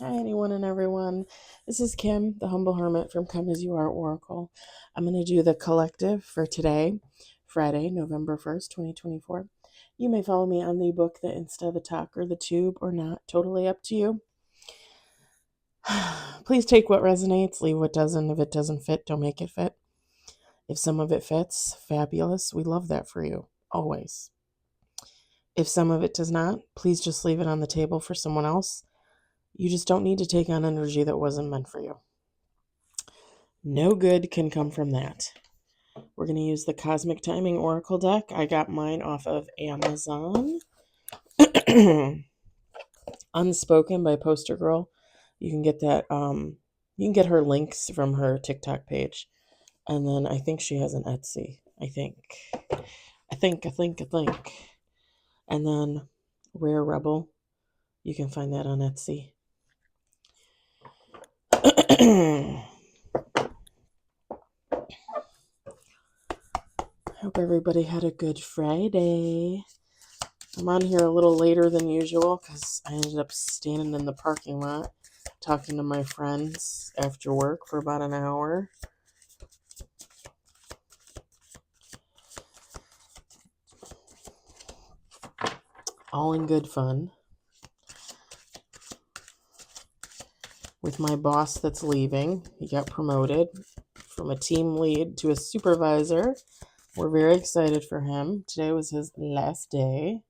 Hi, anyone and everyone. This is Kim, the Humble Hermit from Come As You Are Oracle. I'm going to do the collective for today, Friday, November 1st, 2024. You may follow me on the book, the Insta, the Talk, or the Tube, or not. Totally up to you. Please take what resonates, leave what doesn't. If it doesn't fit, don't make it fit. If some of it fits, fabulous. We love that for you, always. If some of it does not, please just leave it on the table for someone else. You just don't need to take on energy that wasn't meant for you. No good can come from that. We're going to use the Cosmic Timing Oracle deck. I got mine off of Amazon. Unspoken by Poster Girl. You can get that. You can get her links from her TikTok page. And then I think she has an Etsy. I think. And then Rare Rebel. You can find that on Etsy. Hope everybody had a good Friday. I'm on here a little later than usual because I ended up standing in the parking lot talking to my friends after work for about an hour. All in good fun. With my boss that's leaving. He got promoted from a team lead to a supervisor. We're very excited for him. Today was his last day.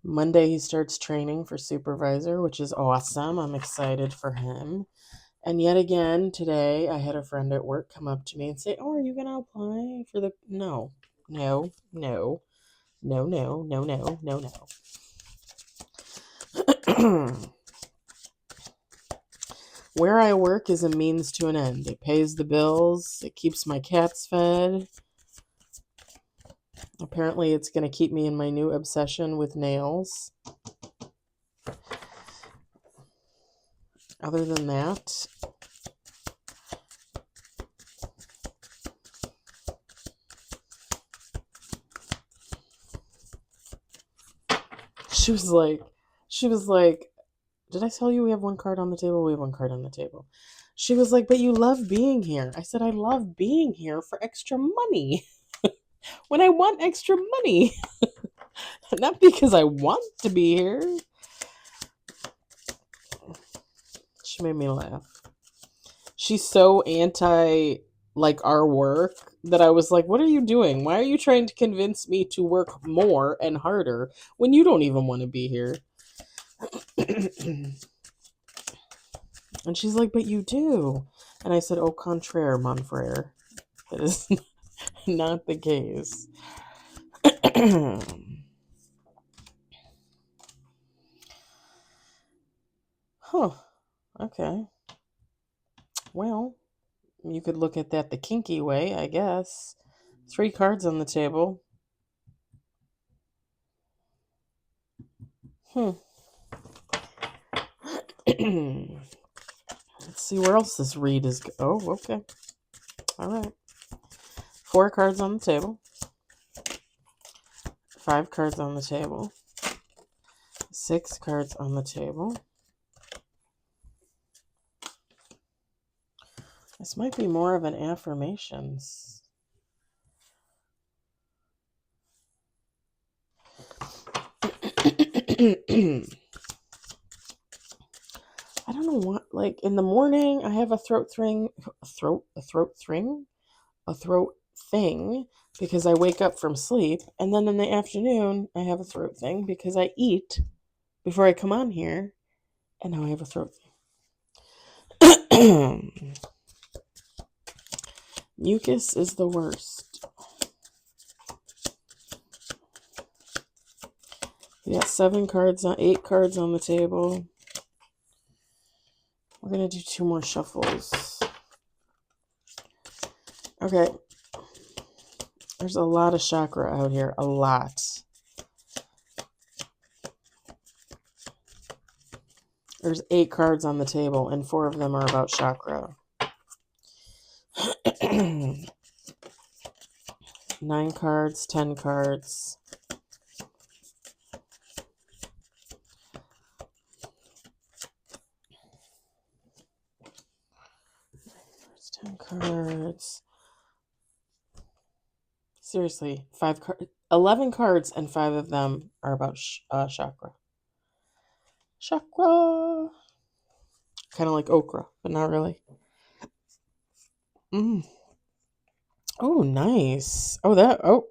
Monday he starts training for supervisor, which is awesome. I'm excited for him. And yet again, today, I had a friend at work come up to me and say, "Oh, are you going to apply for the..." No. Where I work is a means to an end. It pays the bills. It keeps my cats fed. Apparently, it's going to keep me in my new obsession with nails. Other than that, she was like, "Did I tell you we have one card on the table?" We have one card on the table. She was like, "But you love being here." I said, "I love being here for extra money." When I want extra money. Not because I want to be here. She made me laugh. She's so anti our work that I was like, "What are you doing? Why are you trying to convince me to work more and harder when you don't even want to be here?" And she's like, "But you do." And I said, "Au contraire, mon frere. That is not the case." Huh. Okay. Well, you could look at that the kinky way, I guess. 3 cards on the table. Let's see where else this read is. Oh, okay. All right. 4 cards on the table. 5 cards on the table. 6 cards on the table. This might be more of an affirmations. I don't know what, in the morning I have a throat thing, because I wake up from sleep, and then in the afternoon I have a throat thing because I eat before I come on here, and now I have a throat thing. Mucus is the worst. We got 8 cards on the table. We're going to do 2 more shuffles. Okay. There's a lot of chakra out here. A lot. There's 8 cards on the table, and 4 of them are about chakra. 9 cards, 10 cards. 10 cards. Seriously, 11 cards, and 5 of them are about chakra. Chakra! Kind of like okra, but not really. Oh, nice. Oh.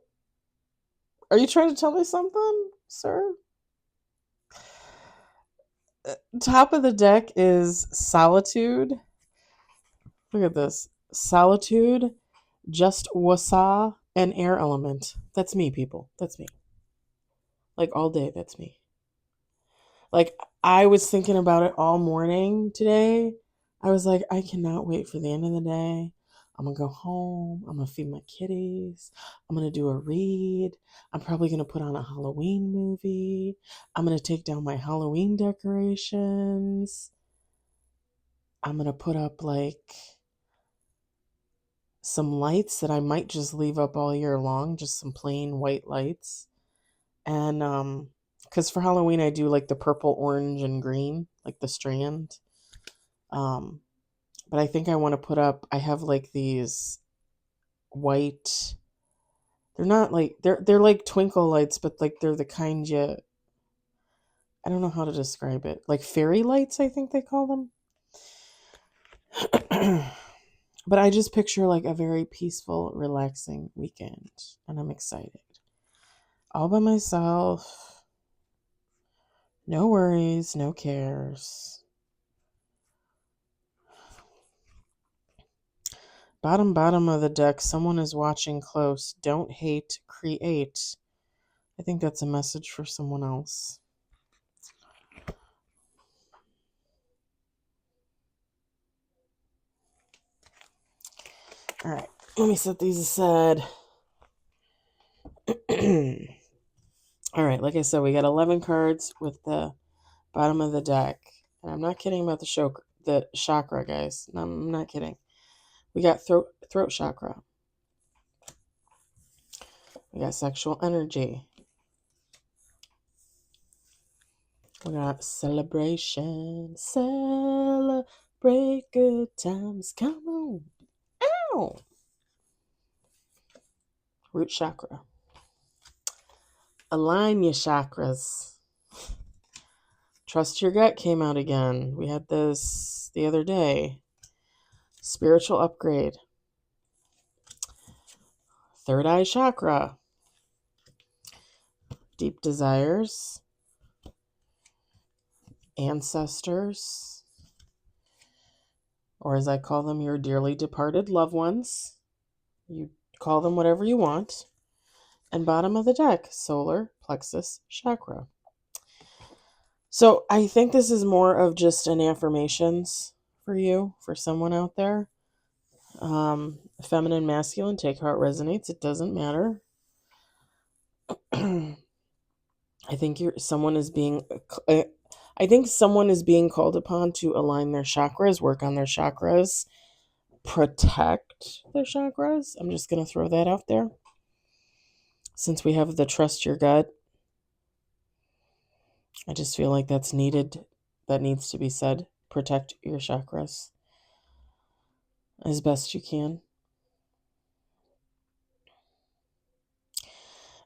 Are you trying to tell me something, sir? Top of the deck is solitude. Look at this. Solitude, just wasa, and air element. That's me, people. That's me. Like all day, that's me. Like I was thinking about it all morning today. I was like, I cannot wait for the end of the day. I'm going to go home. I'm going to feed my kitties. I'm going to do a read. I'm probably going to put on a Halloween movie. I'm going to take down my Halloween decorations. I'm going to put up like some lights that I might just leave up all year long, just some plain white lights. And because for Halloween I do like the purple, orange, and green, like the strand. But I think I want to put up, I have like these white, they're not like, they're like twinkle lights, but like they're the kind I don't know how to describe it. Like fairy lights, I think they call them. But I just picture like a very peaceful, relaxing weekend, and I'm excited. All by myself. No worries, no cares. Bottom of the deck, someone is watching close. Don't hate, create. I think that's a message for someone else. All right, let me set these aside. All right, like I said, we got 11 cards with the bottom of the deck. And I'm not kidding about the chakra, guys. No, I'm not kidding. We got throat chakra. We got sexual energy. We got celebration. Celebrate good times. Come on. Ow! Root chakra. Align your chakras. Trust your gut came out again. We had this the other day. Spiritual upgrade. Third eye chakra. Deep desires. Ancestors. Or as I call them, your dearly departed loved ones. You call them whatever you want. And bottom of the deck, solar plexus chakra. So I think this is more of just an affirmations for you, for someone out there. Feminine, masculine, take how it resonates. It doesn't matter. I think someone is being called upon to align their chakras, work on their chakras, protect their chakras. I'm just going to throw that out there. Since we have the trust your gut, I just feel like that's needed. That needs to be said. Protect your chakras as best you can.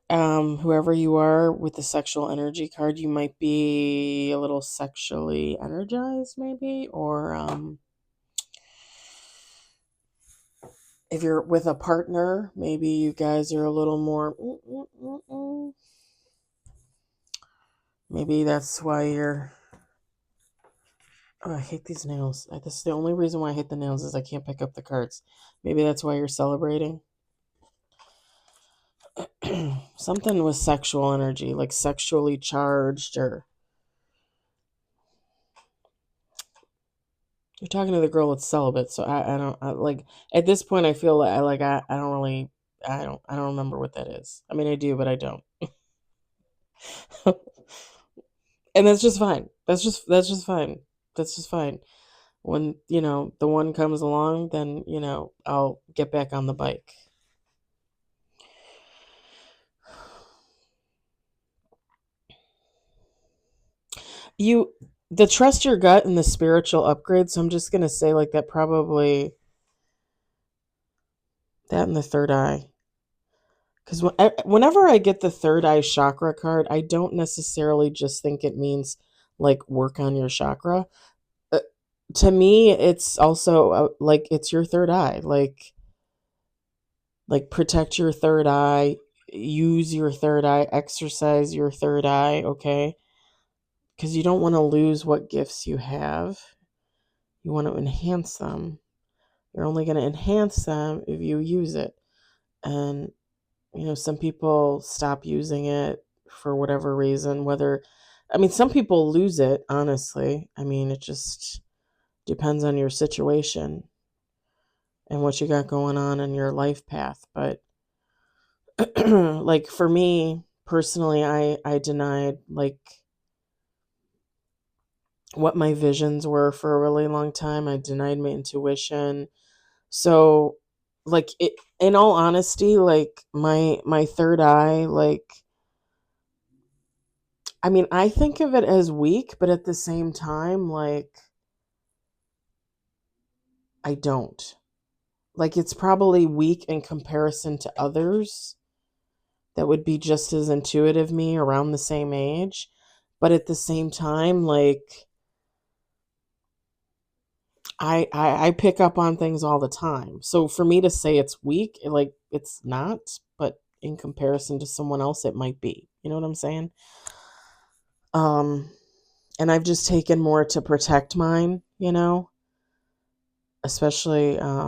Whoever you are with the sexual energy card, you might be a little sexually energized, maybe, or if you're with a partner, maybe you guys are a little more. Maybe that's why you're. Oh, I hate these nails. This is the only reason why I hate the nails is I can't pick up the cards. Maybe that's why you're celebrating. Something with sexual energy, like sexually charged, or you're talking to the girl that's celibate. So I don't like at this point. I feel like I don't really I don't remember what that is. I mean, I do, but I don't. And that's just fine. That's just fine. That's just fine. When the one comes along, then I'll get back on the bike. The trust your gut and the spiritual upgrade. So I'm just gonna say like that probably That and the third eye. Because whenever I get the third eye chakra card, I don't necessarily just think it means like work on your chakra. Uh, to me, it's also like it's your third eye. Like protect your third eye, use your third eye, exercise your third eye, okay? Because you don't want to lose what gifts you have. You want to enhance them. You're only going to enhance them if you use it. And some people stop using it for whatever reason, some people lose it, honestly. It just depends on your situation and what you got going on in your life path. But like for me personally, I denied like what my visions were for a really long time. I denied my intuition. So like it, in all honesty, like my third eye, like I think of it as weak, but at the same time, like I don't. Like it's probably weak in comparison to others that would be just as intuitive me around the same age. But at the same time, like I pick up on things all the time. So for me to say it's weak, like it's not, but in comparison to someone else, it might be. You know what I'm saying? Um, and I've just taken more to protect mine, especially at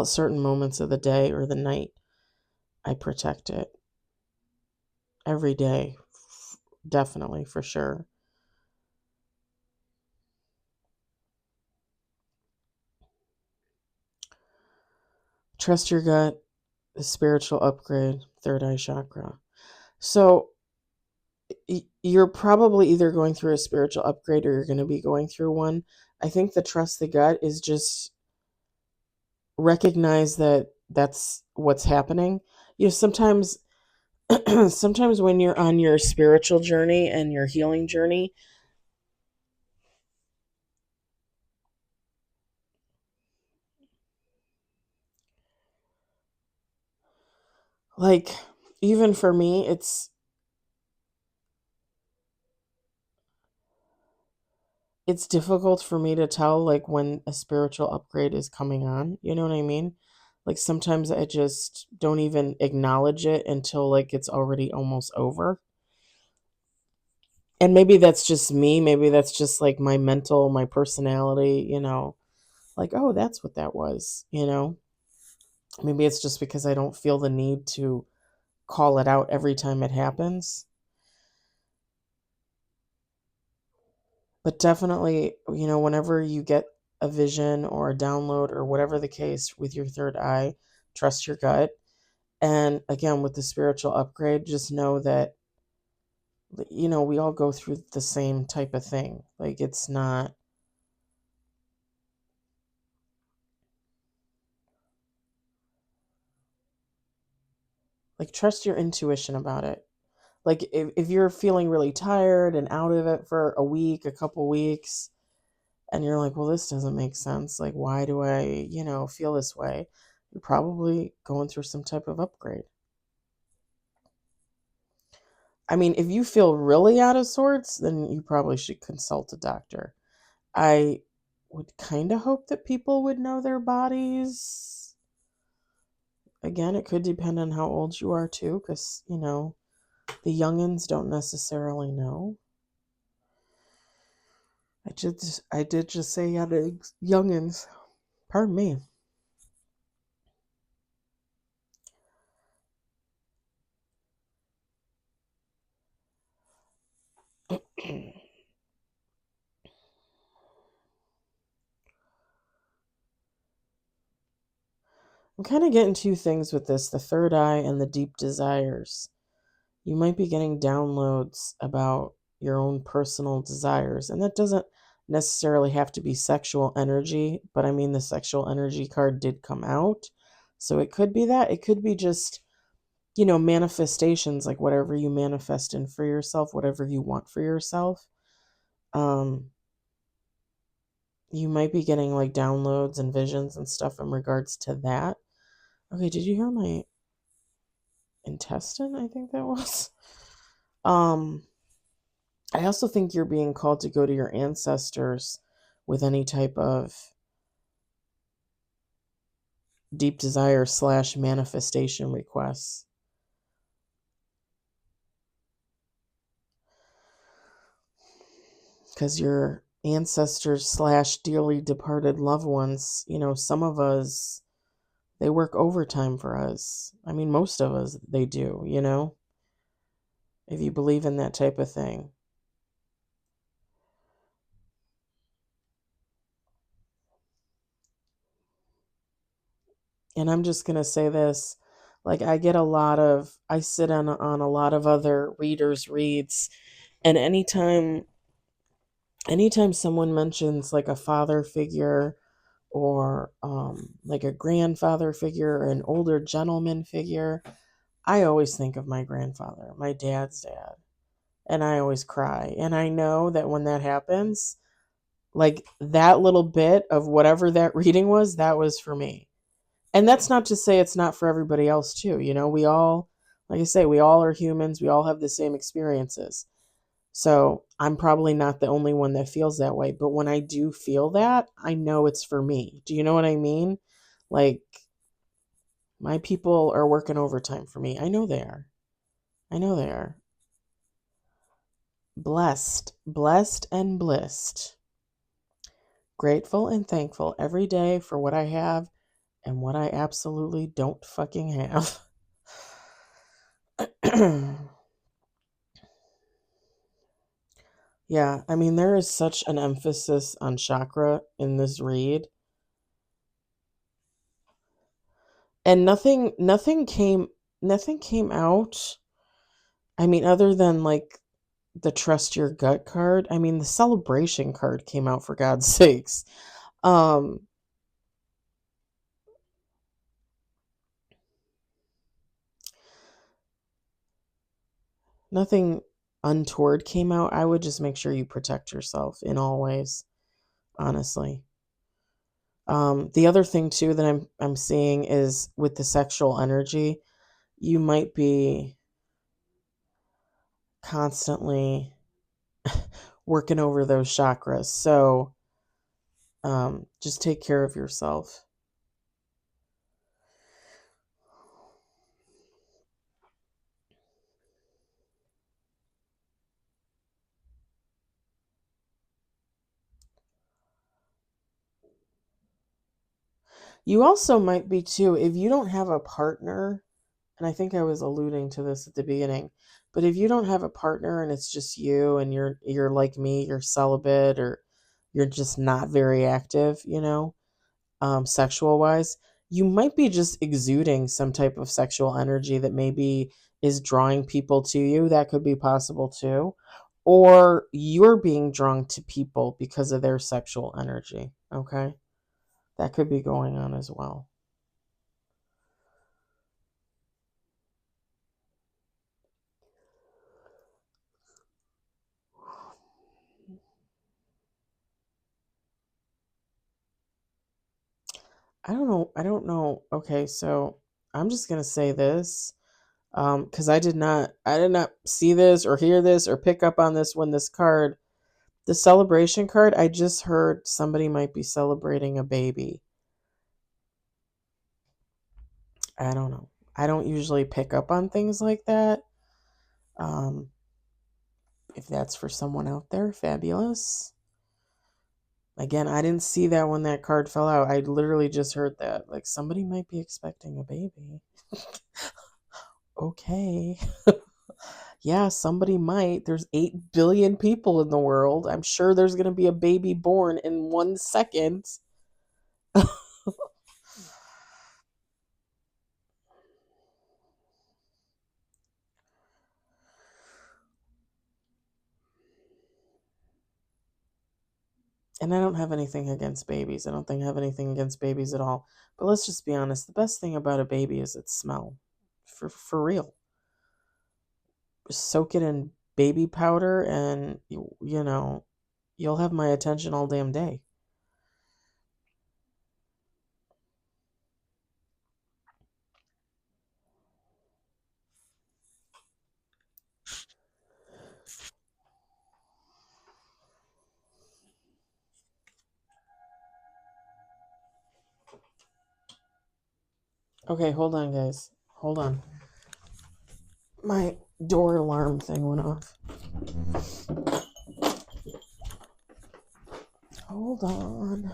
certain moments of the day or the night. I protect it every day, definitely, for sure. Trust your gut, the spiritual upgrade, third eye chakra. So you're probably either going through a spiritual upgrade or you're going to be going through one. I think the trust the gut is just recognize that that's what's happening. Sometimes sometimes when you're on your spiritual journey and your healing journey, like even for me, it's difficult for me to tell like when a spiritual upgrade is coming on. You know what I mean? Like sometimes I just don't even acknowledge it until like it's already almost over. And maybe that's just me. Maybe that's just like my personality, like, oh, that's what that was. Maybe it's just because I don't feel the need to call it out every time it happens. But definitely, whenever you get a vision or a download or whatever the case with your third eye, trust your gut. And again, with the spiritual upgrade, just know that, we all go through the same type of thing. Like, it's not like, trust your intuition about it. Like, if you're feeling really tired and out of it for a week, a couple weeks, and you're like, well, this doesn't make sense. Like, why do I, feel this way? You're probably going through some type of upgrade. If you feel really out of sorts, then you probably should consult a doctor. I would kind of hope that people would know their bodies. Again, it could depend on how old you are too, because, the youngins don't necessarily know. I did just say youngins. Pardon me. I'm kind of getting two things with this, the third eye and the deep desires. You might be getting downloads about your own personal desires. And that doesn't necessarily have to be sexual energy, but the sexual energy card did come out. So it could be that. It could be just, manifestations, like whatever you manifest in for yourself, whatever you want for yourself. Um, You might be getting like downloads and visions and stuff in regards to that. Okay, did you hear my intestine? I think that was. I also think you're being called to go to your ancestors with any type of deep desire / manifestation requests. Because your ancestors / dearly departed loved ones, some of us, they work overtime for us. I mean, most of us, they do, if you believe in that type of thing. And I'm just going to say this, like I sit on a lot of other readers' reads, and anytime someone mentions like a father figure or like a grandfather figure or an older gentleman figure, I always think of my grandfather, my dad's dad, and I always cry. And I know that when that happens, like that little bit of whatever that reading was, that was for me. And that's not to say it's not for everybody else too. We all, like I say, we all are humans. We all have the same experiences. So I'm probably not the only one that feels that way. But when I do feel that, I know it's for me. Do you know what I mean? Like, my people are working overtime for me. I know they are. I know they are. Blessed, blessed, and blissed. Grateful and thankful every day for what I have and what I absolutely don't fucking have. Yeah, I mean, there is such an emphasis on chakra in this read. And nothing came out. I mean, other than like the trust your gut card. I mean, the celebration card came out, for God's sakes. Um Nothing untoward came out. I would just make sure you protect yourself in all ways, honestly. The other thing too that I'm seeing is with the sexual energy, you might be constantly working over those chakras. So just take care of yourself. You also might be too, if you don't have a partner, and I think I was alluding to this at the beginning, but if you don't have a partner and it's just you and you're like me, you're celibate or you're just not very active, sexual wise, you might be just exuding some type of sexual energy that maybe is drawing people to you. That could be possible too. Or you're being drawn to people because of their sexual energy. Okay. That could be going on as well. I don't know. I don't know. Okay, so I'm just gonna say this, because I did not see this or hear this or pick up on this when this card, the celebration card, I just heard somebody might be celebrating a baby. I don't know. I don't usually pick up on things like that. Um, if that's for someone out there, fabulous. Again, I didn't see that when that card fell out. I literally just heard that. Like somebody might be expecting a baby. Okay. Yeah, somebody might. There's 8 billion people in the world. I'm sure there's going to be a baby born in 1 second. And I don't have anything against babies. I don't think I have anything against babies at all. But let's just be honest. The best thing about a baby is its smell. For real. Soak it in baby powder and you'll have my attention all damn day. Okay, hold on, guys. Hold on. My door alarm thing went off. Hold on.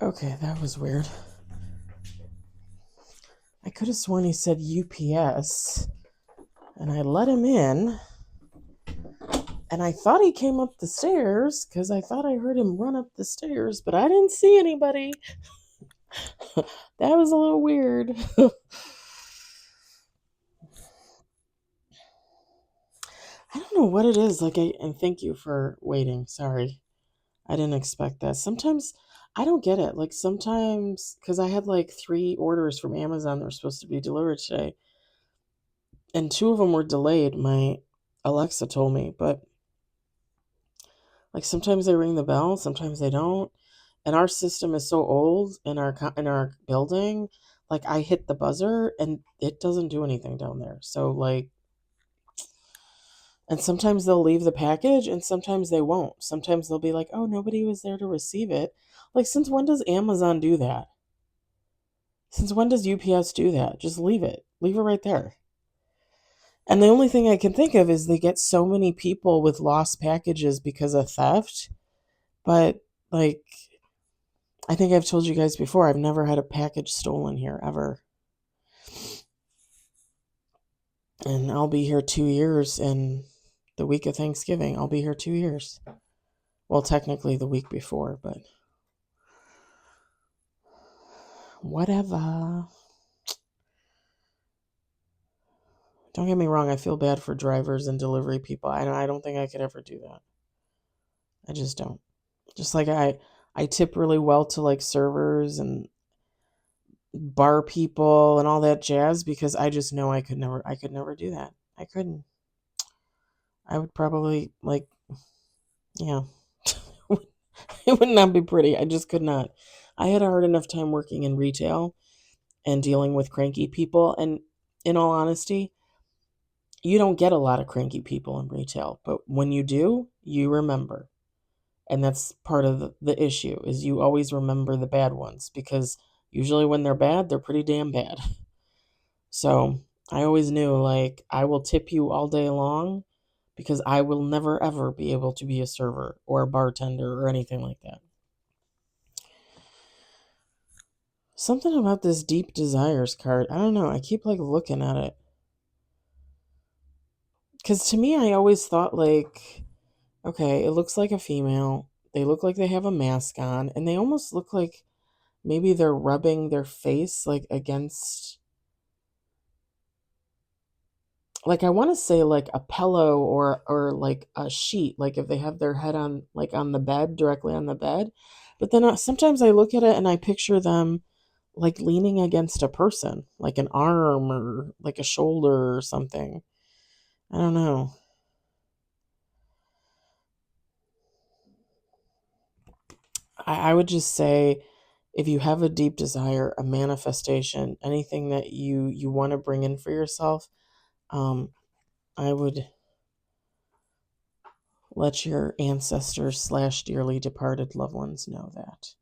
Okay, that was weird. I could have sworn he said UPS, and I let him in, and I thought he came up the stairs because I thought I heard him run up the stairs, but I didn't see anybody. That was a little weird. I don't know what it is. And thank you for waiting. Sorry. I didn't expect that. Sometimes I don't get it. Like sometimes, because I had like 3 orders from Amazon that were supposed to be delivered today, and 2 of them were delayed. My Alexa told me, but like sometimes they ring the bell, sometimes they don't. And our system is so old in our building. Like I hit the buzzer and it doesn't do anything down there. So like, and sometimes they'll leave the package and sometimes they won't. Sometimes they'll be like, "Oh, nobody was there to receive it." Like, since when does Amazon do that? Since when does UPS do that? Just leave it. Leave it right there. And the only thing I can think of is they get so many people with lost packages because of theft. But, like, I think I've told you guys before, I've never had a package stolen here, ever. And I'll be here 2 years in the week of Thanksgiving. I'll be here 2 years. Well, technically the week before, but whatever. Don't get me wrong, I feel bad for drivers and delivery people. I don't think I could ever do that. I just don't. Just like I tip really well to like servers and bar people and all that jazz because I just know I could never do that. I couldn't. I would probably like, yeah. It would not be pretty. I just could not. I had a hard enough time working in retail and dealing with cranky people, and in all honesty, you don't get a lot of cranky people in retail, but when you do, you remember. And that's part of the issue is you always remember the bad ones because usually when they're bad, they're pretty damn bad. So I always knew like I will tip you all day long because I will never ever be able to be a server or a bartender or anything like that. Something about this deep desires card. I don't know. I keep like looking at it. Cuz to me I always thought like, okay, it looks like a female. They look like they have a mask on and they almost look like maybe they're rubbing their face like against, like I want to say like a pillow or like a sheet, like if they have their head on like on the bed, directly on the bed. But then sometimes I look at it and I picture them like leaning against a person, like an arm or like a shoulder or something. I don't know. I would just say if you have a deep desire, a manifestation, anything that you want to bring in for yourself, um, I would let your ancestors slash dearly departed loved ones know that.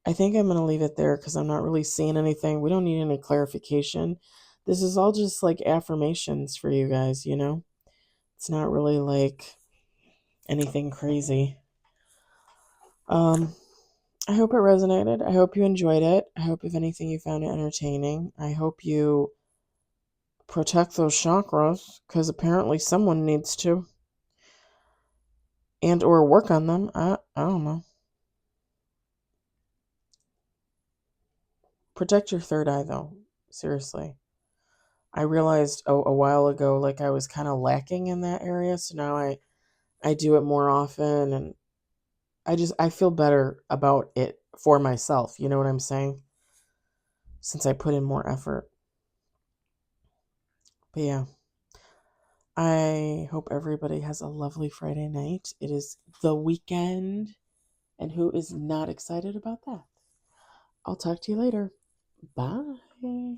I think I'm going to leave it there because I'm not really seeing anything. We don't need any clarification. This is all just like affirmations for you guys, you know? It's not really like anything crazy. Um, I hope it resonated. I hope you enjoyed it. I hope, if anything, you found it entertaining. I hope you protect those chakras because apparently someone needs to, and or work on them. I don't know. Protect your third eye though. Seriously. I realized a while ago, like I was kind of lacking in that area. So now I do it more often, and I feel better about it for myself. You know what I'm saying? Since I put in more effort. But yeah, I hope everybody has a lovely Friday night. It is the weekend, and who is not excited about that? I'll talk to you later. Bye.